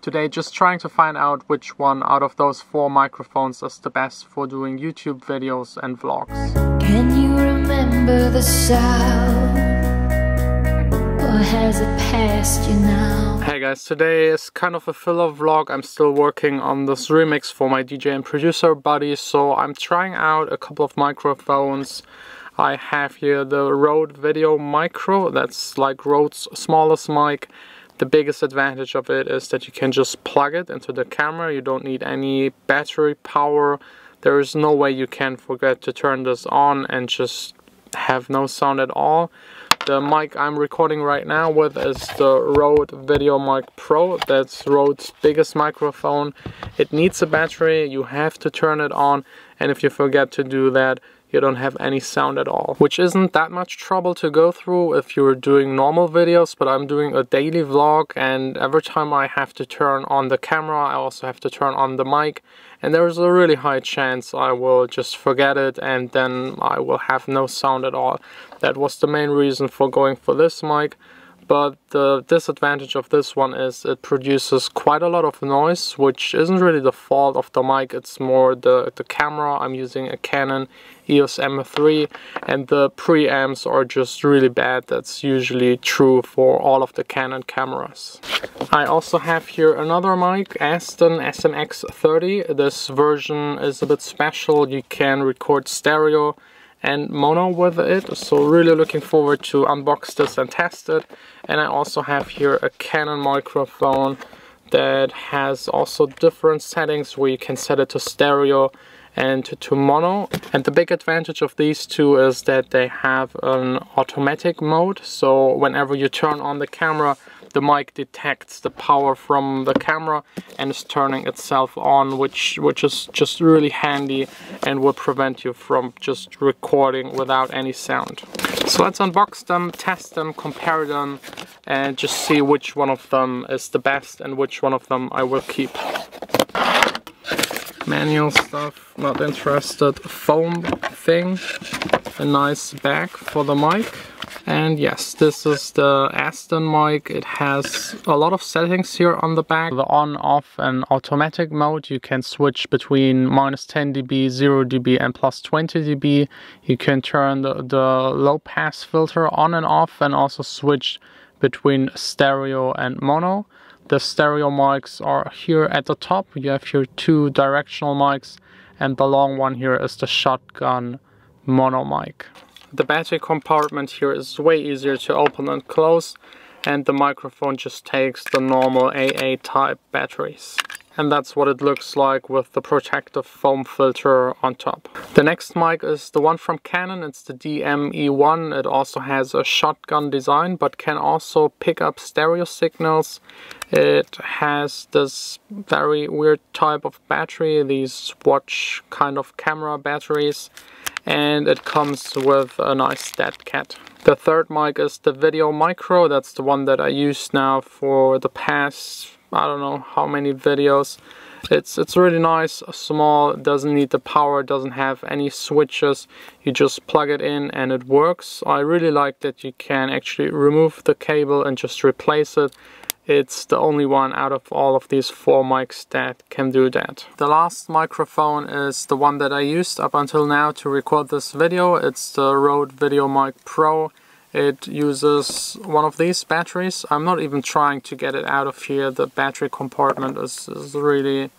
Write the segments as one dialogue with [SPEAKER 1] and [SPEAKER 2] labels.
[SPEAKER 1] Today just trying to find out which one out of those 4 microphones is the best for doing YouTube videos and vlogs.
[SPEAKER 2] Can you remember the sound? Or has it passed you now?
[SPEAKER 1] Hey guys, today is kind of a filler vlog. I'm still working on this remix for my DJ and producer buddy, so I'm trying out a couple of microphones. I have here the Rode Video Micro, that's like Rode's smallest mic. The biggest advantage of it is that you can just plug it into the camera. You don't need any battery power. There is no way you can forget to turn this on and just have no sound at all. The mic I'm recording right now with is the Rode Video Mic Pro. That's Rode's biggest microphone. It needs a battery, you have to turn it on, and if you forget to do that, you don't have any sound at all, which isn't that much trouble to go through if you're doing normal videos, but I'm doing a daily vlog, and every time I have to turn on the camera, I also have to turn on the mic, and there's a really high chance I will just forget it and then I will have no sound at all. That was the main reason for going for this mic. But the disadvantage of this one is it produces quite a lot of noise, which isn't really the fault of the mic, it's more the camera. I'm using a Canon EOS M3 and the preamps are just really bad. That's usually true for all of the Canon cameras. I also have here another mic, Azden SMX 30. This version is a bit special. You can record stereo and mono with it, so really looking forward to unbox this and test it. And I also have here a Canon microphone that has also different settings where you can set it to stereo and to mono. And the big advantage of these two is that they have an automatic mode, so whenever you turn on the camera, the mic detects the power from the camera and is turning itself on, which is just really handy and will prevent you from just recording without any sound. So let's unbox them, test them, compare them, and just see which one of them is the best and which one of them I will keep. Manual stuff, not interested. Foam thing, a nice bag for the mic. And yes, this is the Azden mic. It has a lot of settings here on the back. The on, off and automatic mode. You can switch between -10 dB, 0 dB and +20 dB. You can turn the low pass filter on and off and also switch between stereo and mono. The stereo mics are here at the top. You have here 2 directional mics and the long one here is the shotgun mono mic. The battery compartment here is way easier to open and close, and the microphone just takes the normal AA type batteries. And that's what it looks like with the protective foam filter on top. The next mic is the one from Canon. It's the DM-E1. It also has a shotgun design but can also pick up stereo signals. It has this very weird type of battery, these watch kind of camera batteries. And it comes with a nice dead cat. The third mic is the Video Micro. That's the one that I use now for the past, I don't know how many videos. It's really nice, small, doesn't need the power, doesn't have any switches. You just plug it in and it works. I really like that you can actually remove the cable and just replace it. It's the only one out of all of these 4 mics that can do that. The last microphone is the one that I used up until now to record this video. It's the Rode Video Mic Pro. It uses one of these batteries. I'm not even trying to get it out of here. The battery compartment is really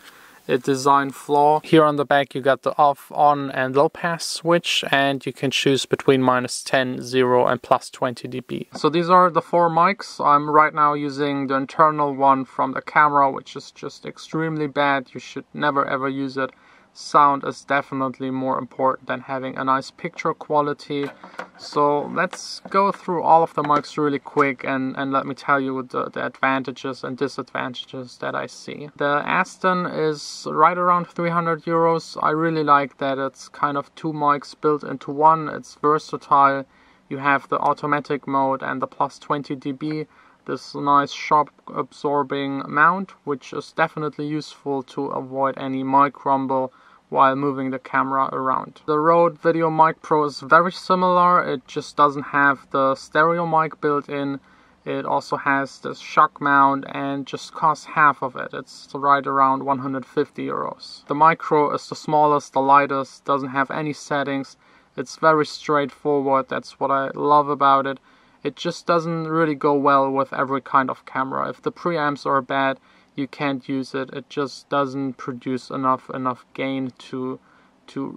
[SPEAKER 1] a design flaw. Here on the back you got the off, on and low pass switch, and you can choose between -10, 0 and +20 dB. So these are the 4 mics. I'm right now using the internal one from the camera, which is just extremely bad. You should never ever use it. Sound is definitely more important than having a nice picture quality. So let's go through all of the mics really quick and let me tell you the advantages and disadvantages that I see. The Azden is right around 300 euros. I really like that it's kind of 2 mics built into one. It's versatile. You have the automatic mode and the +20 dB. This nice shock absorbing mount, which is definitely useful to avoid any mic rumble while moving the camera around. The Rode Video Mic Pro is very similar. It just doesn't have the stereo mic built in. It also has this shock mount and just costs half of it. It's right around 150 euros. The micro is the smallest, the lightest, doesn't have any settings. It's very straightforward. That's what I love about it. It just doesn't really go well with every kind of camera. If the preamps are bad, you can't use it. It just doesn't produce enough gain to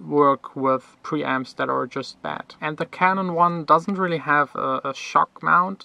[SPEAKER 1] work with preamps that are just bad. And the Canon one doesn't really have a shock mount,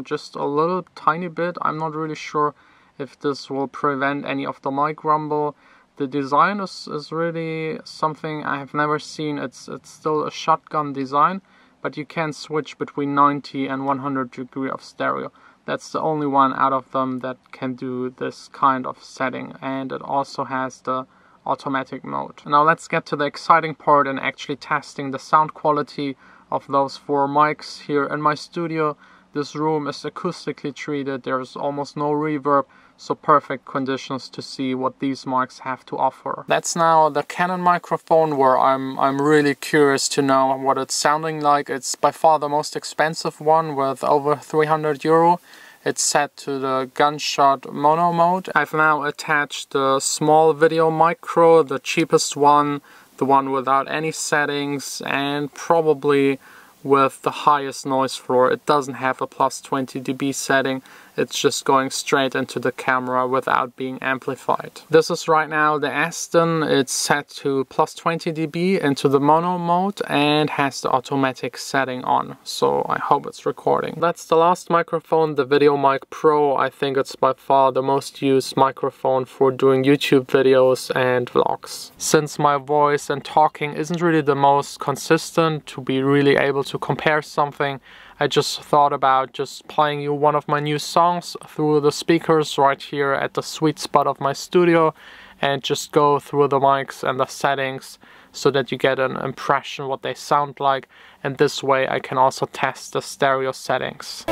[SPEAKER 1] just a little tiny bit. I'm not really sure if this will prevent any of the mic rumble. The design is really something I have never seen. It's still a shotgun design, but you can switch between 90 and 100 degree of stereo. That's the only one out of them that can do this kind of setting, and it also has the automatic mode. Now let's get to the exciting part and actually testing the sound quality of those 4 mics here in my studio. This room is acoustically treated, there's almost no reverb, so perfect conditions to see what these mics have to offer. That's now the Canon microphone, where I'm really curious to know what it's sounding like. It's by far the most expensive one, with over 300 euro. It's set to the gunshot mono mode. I've now attached the small video micro, the cheapest one, the one without any settings, and probably with the highest noise floor. It doesn't have a plus 20 dB setting. It's just going straight into the camera without being amplified. This is right now the Azden. It's set to plus 20 dB into the mono mode and has the automatic setting on. So I hope it's recording. That's the last microphone, the VideoMic Pro. I think it's by far the most used microphone for doing YouTube videos and vlogs. Since my voice and talking isn't really the most consistent to be really able to compare something, I just thought about just playing you one of my new songs through the speakers right here at the sweet spot of my studio, and just go through the mics and the settings so that you get an impression what they sound like, and this way I can also test the stereo settings.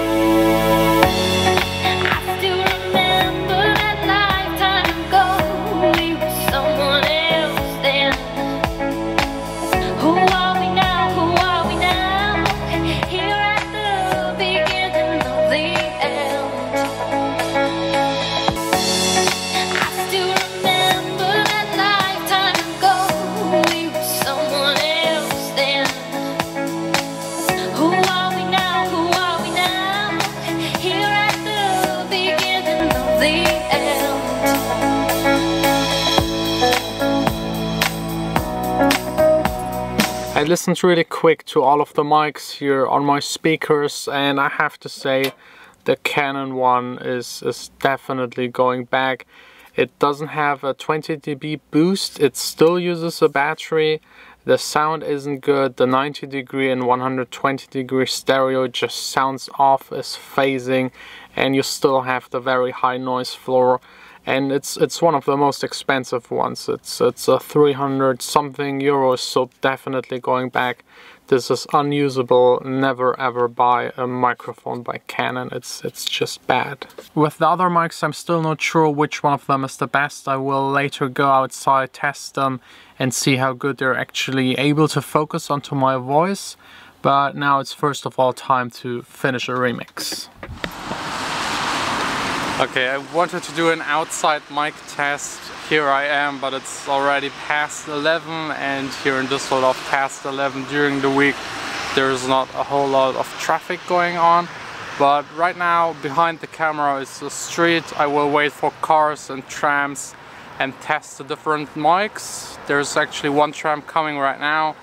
[SPEAKER 1] I listened really quick to all of the mics here on my speakers, and I have to say the Canon one is definitely going back. It doesn't have a 20 dB boost, it still uses a battery. The sound isn't good, the 90 degree and 120 degree stereo just sounds off, is phasing, and you still have the very high noise floor. And it's one of the most expensive ones. It's a 300 something euros, so definitely going back. This is unusable. Never ever buy a microphone by Canon. It's just bad. With the other mics, I'm still not sure which one of them is the best. I will later go outside, test them, and see how good they're actually able to focus onto my voice. But now it's first of all time to finish a remix. Okay, I wanted to do an outside mic test. Here I am, but it's already past 11, and here in Düsseldorf past 11 during the week. There's not a whole lot of traffic going on, but right now behind the camera is the street. I will wait for cars and trams and test the different mics. There's actually one tram coming right now.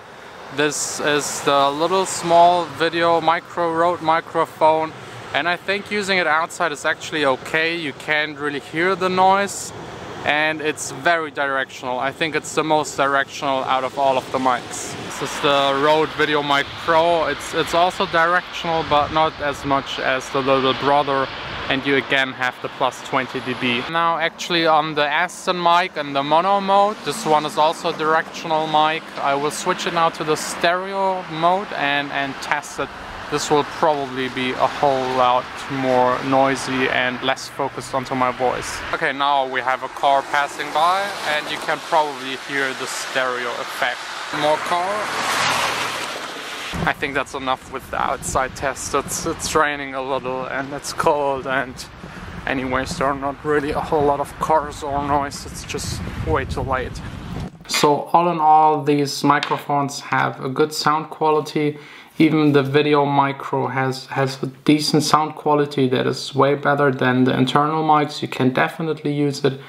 [SPEAKER 1] This is the little small video micro Rode microphone. And I think using it outside is actually okay. You can't really hear the noise, and it's very directional. I think it's the most directional out of all of the mics. This is the Rode VideoMic Pro. It's also directional, but not as much as the little brother, and you again have the plus 20 dB. Now actually on the Azden mic and the mono mode, this one is also a directional mic. I will switch it now to the stereo mode and test it. This will probably be a whole lot more noisy and less focused onto my voice. Okay, now we have a car passing by, and you can probably hear the stereo effect. More car. I think that's enough with the outside test. It's raining a little and it's cold, and anyways there are not really a whole lot of cars or noise. It's just way too late. So all in all, these microphones have a good sound quality. Even the video micro has a decent sound quality that is way better than the internal mics. You can definitely use it.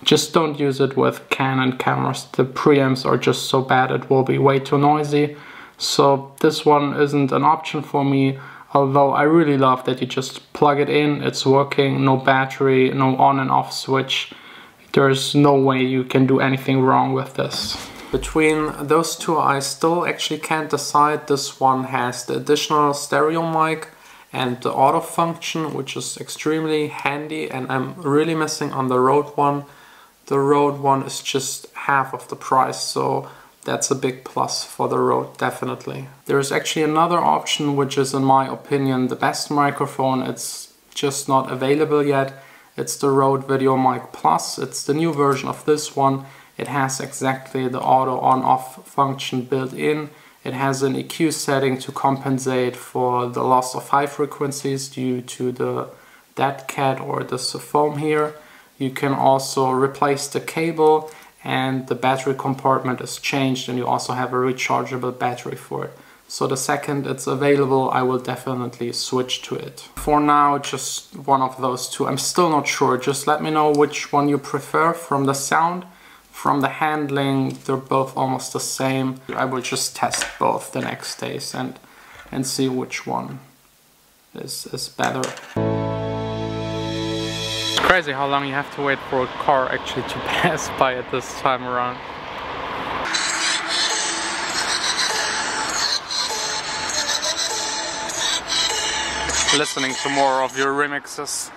[SPEAKER 1] Just don't use it with Canon cameras. The preamps are just so bad, it will be way too noisy. So this one isn't an option for me, although I really love that you just plug it in, it's working, no battery, no on and off switch. There's no way you can do anything wrong with this. Between those two, I still actually can't decide. This one has the additional stereo mic and the auto function, which is extremely handy, and I'm really missing on the Rode one. The Rode one is just half of the price, so that's a big plus for the Rode, definitely. There is actually another option, which is in my opinion the best microphone. It's just not available yet. It's the Rode Video Mic Plus. It's the new version of this one. It has exactly the auto on-off function built in. It has an EQ setting to compensate for the loss of high frequencies due to the dead cat or the foam here. You can also replace the cable, and the battery compartment is changed, and you also have a rechargeable battery for it. So the second it's available, I will definitely switch to it. For now, just one of those two. I'm still not sure. Just let me know which one you prefer. From the sound, from the handling, they're both almost the same. I will just test both the next days and see which one is better. It's crazy how long you have to wait for a car actually to pass by at this time around. Listening to more of your remixes.